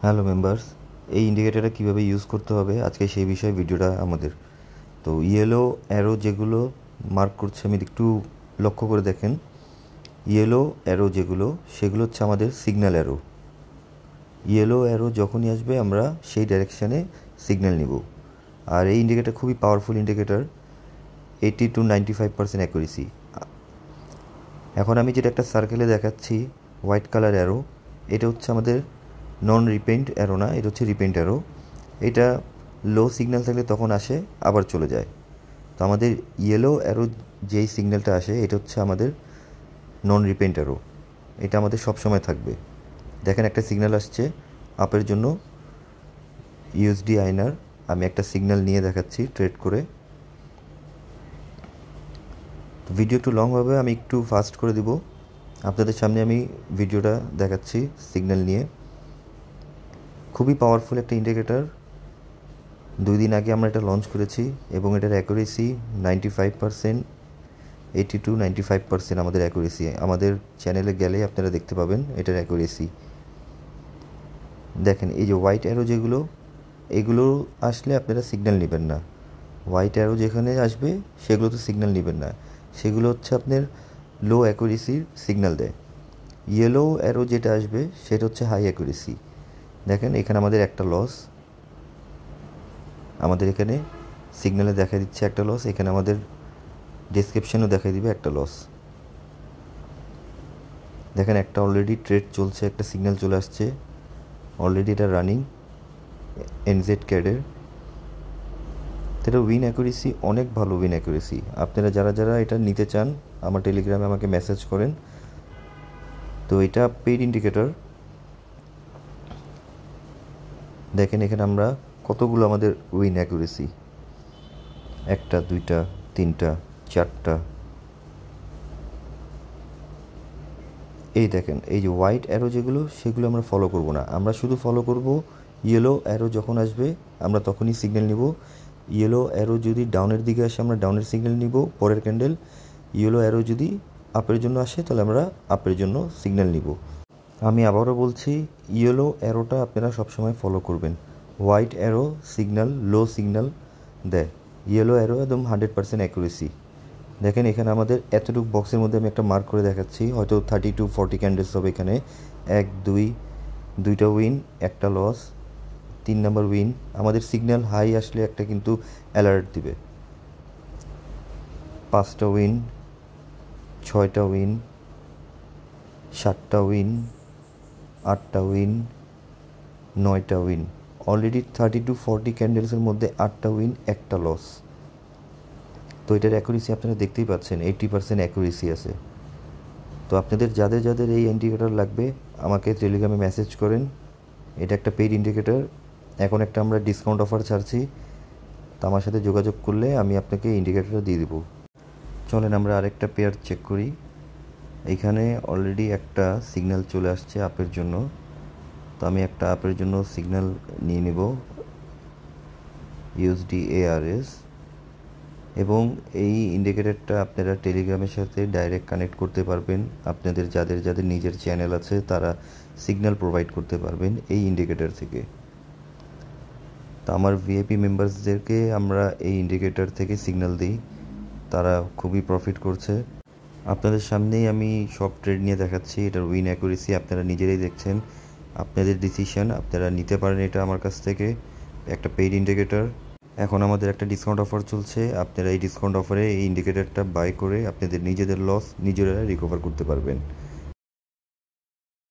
Hello members, এই ইন্ডিকেটরটা কীভাবে use করতে হবে আজকে সেই বিষয়ে ভিডিওটা আমাদের। তো ইয়েলো অ্যারো যেগুলো মার্ক করছে আমি একটু লক্ষ্য করে দেখেন, ইয়েলো অ্যারো যেগুলো সেগুলো হচ্ছে আমাদের সিগন্যাল অ্যারো। ইয়েলো অ্যারো যখনই আসবে আমরা সেই ডাইরেকশানে সিগন্যাল নিব। আর এই ইন্ডিকেটর খুবই পাওয়ারফুল ইন্ডিকেটর, 80-95% অ্যাকুরেসি। এখন আমি যেটা একটা সার্কেলে দেখাচ্ছি হোয়াইট কালার অ্যারো, এটা হচ্ছে আমাদের নন রিপেন্ট অ্যারো না, এটা হচ্ছে রিপেন্ট অ্যারো। এটা লো সিগন্যাল থাকলে তখন আসে আবার চলে যায়। তো আমাদের ইয়েলো অ্যারো যেই সিগন্যালটা আসে এটা হচ্ছে আমাদের নন রিপেন্ট অ্যারো, এটা আমাদের সব সময় থাকবে। দেখেন একটা সিগন্যাল আসছে আপের জন্য ইউএসডি আইনার, আমি একটা সিগন্যাল নিয়ে দেখাচ্ছি ট্রেড করে। ভিডিও একটু লং হবে, আমি একটু ফাস্ট করে দিব। আপনাদের সামনে আমি ভিডিওটা দেখাচ্ছি সিগন্যাল নিয়ে। খুবই পাওয়ারফুল একটা ইন্ডিকেটর, 2 দিন আগে আমরা এটা লঞ্চ করেছি এবং এটার অ্যাকুরেসি 95%, 80-95% আমাদের অ্যাকুরেসি। আমাদের চ্যানেলে গেলে আপনারা দেখতে পাবেন এটার অ্যাকুরেসি। দেখেন এই যে হোয়াইট অ্যারো যেগুলো, এগুলো আসলে আপনারা সিগন্যাল নেবেন না। হোয়াইট অ্যারো যেখানে আসবে সেগুলো তো সিগন্যাল নেবেন না, সেগুলো হচ্ছে আপনার লো অ্যাকুরেসির সিগন্যাল দেয়। ইয়েলো অ্যারো যেটা আসবে সেটা হচ্ছে হাই অ্যাকুরেসি। দেখেন এখানে আমাদের একটা লস, আমাদের এখানে সিগন্যালে দেখা দিচ্ছে একটা লস, এখানে আমাদের ডেসক্রিপশানও দেখা দিবে একটা লস। দেখেন একটা অলরেডি ট্রেড চলছে, একটা সিগন্যাল চলে আসছে অলরেডি, এটা রানিং এনজেড ক্যাডের। এটা উইন অ্যাকুরেসি অনেক ভালো, উইন অ্যাকুরেসি। আপনারা যারা যারা এটা নিতে চান আমার টেলিগ্রামে আমাকে মেসেজ করেন। তো এটা পেইড ইন্ডিকেটর। দেখেন এখানে আমরা কতগুলো আমাদের উইন অ্যাকুরেসি, 1টা 2টা 3টা 4টা। এই দেখেন এই যে হোয়াইট অ্যারো যেগুলো সেগুলো আমরা ফলো করব না, আমরা শুধু ফলো করব ইয়েলো অ্যারো যখন আসবে আমরা তখনই সিগন্যাল নিব। ইয়েলো অ্যারো যদি ডাউনের দিকে আসে আমরা ডাউনের সিগন্যাল নিব পরের ক্যান্ডেল। ইয়েলো অ্যারো যদি আপের জন্য আসে তাহলে আমরা আপের জন্য সিগন্যাল নিব। আমি আবারও বলছি, ইয়েলো অ্যারোটা আপনারা সবসময় ফলো করবেন। হোয়াইট অ্যারো সিগন্যাল লো সিগন্যাল দেয়, ইয়েলো অ্যারো একদম 100% অ্যাকুরেসি। দেখেন এখানে আমাদের এতটুকু বক্সের মধ্যে আমি একটা মার্ক করে দেখাচ্ছি, হয়তো 30-40 ক্যান্ডেলস হবে এখানে। 2টা উইন, একটা লস, 3 নাম্বার উইন। আমাদের সিগন্যাল হাই আসলে একটা কিন্তু অ্যালার্ট দিবে। 5টা উইন, 6টা উইন, 7টা উইন, 8টা উইন, 9টা উইন। অলরেডি 30-40 ক্যান্ডেলসের মধ্যে 8টা উইন, একটা লস। তো এটার অ্যাকুরেসি আপনারা দেখতেই পাচ্ছেন 80% অ্যাকুরেসি আছে। তো আপনাদের যাদের যাদের এই ইন্ডিকেটর লাগবে আমাকে টেলিগ্রামে মেসেজ করেন। এটা একটা পেইড ইন্ডিকেটর, এখন একটা আমরা ডিসকাউন্ট অফার ছাড়ছি, তো আমার সাথে যোগাযোগ করলে আমি আপনাকে ইন্ডিকেটরটা দিয়ে দেবো। চলেন আমরা আরেকটা পেয়ার চেক করি। এইখানে অলরেডি একটা সিগন্যাল চলে আসছে আপের জন্য, তো আমি একটা আপের জন্য সিগন্যাল নিয়ে নেব ইউএসডি ARS। এবং এই ইন্ডিকেটরটা আপনারা টেলিগ্রামের সাথে ডাইরেক্ট কানেক্ট করতে পারবেন। আপনাদের যাদের যাদের নিজের চ্যানেল আছে তারা সিগন্যাল প্রোভাইড করতে পারবেন এই ইন্ডিকেটর থেকে। তো আমার ভিআইপি মেম্বার্সদেরকে আমরা এই ইন্ডিকেটর থেকে সিগন্যাল দিই, তারা খুবই প্রফিট করছে। আপনাদের সামনেই আমি সব ট্রেড নিয়ে দেখাচ্ছি, এটার উইন অ্যাকুরেসি আপনারা নিজেরাই দেখছেন। আপনাদের ডিসিশন, আপনারা নিতে পারেন এটা আমার কাছ থেকে, একটা পেইড ইন্ডিকেটর। এখন আমাদের একটা ডিসকাউন্ট অফার চলছে, আপনারা এই ডিসকাউন্ট অফারে এই ইন্ডিকেটরটা বাই করে আপনাদের নিজেদের লস নিজেরা রিকভার করতে পারবেন।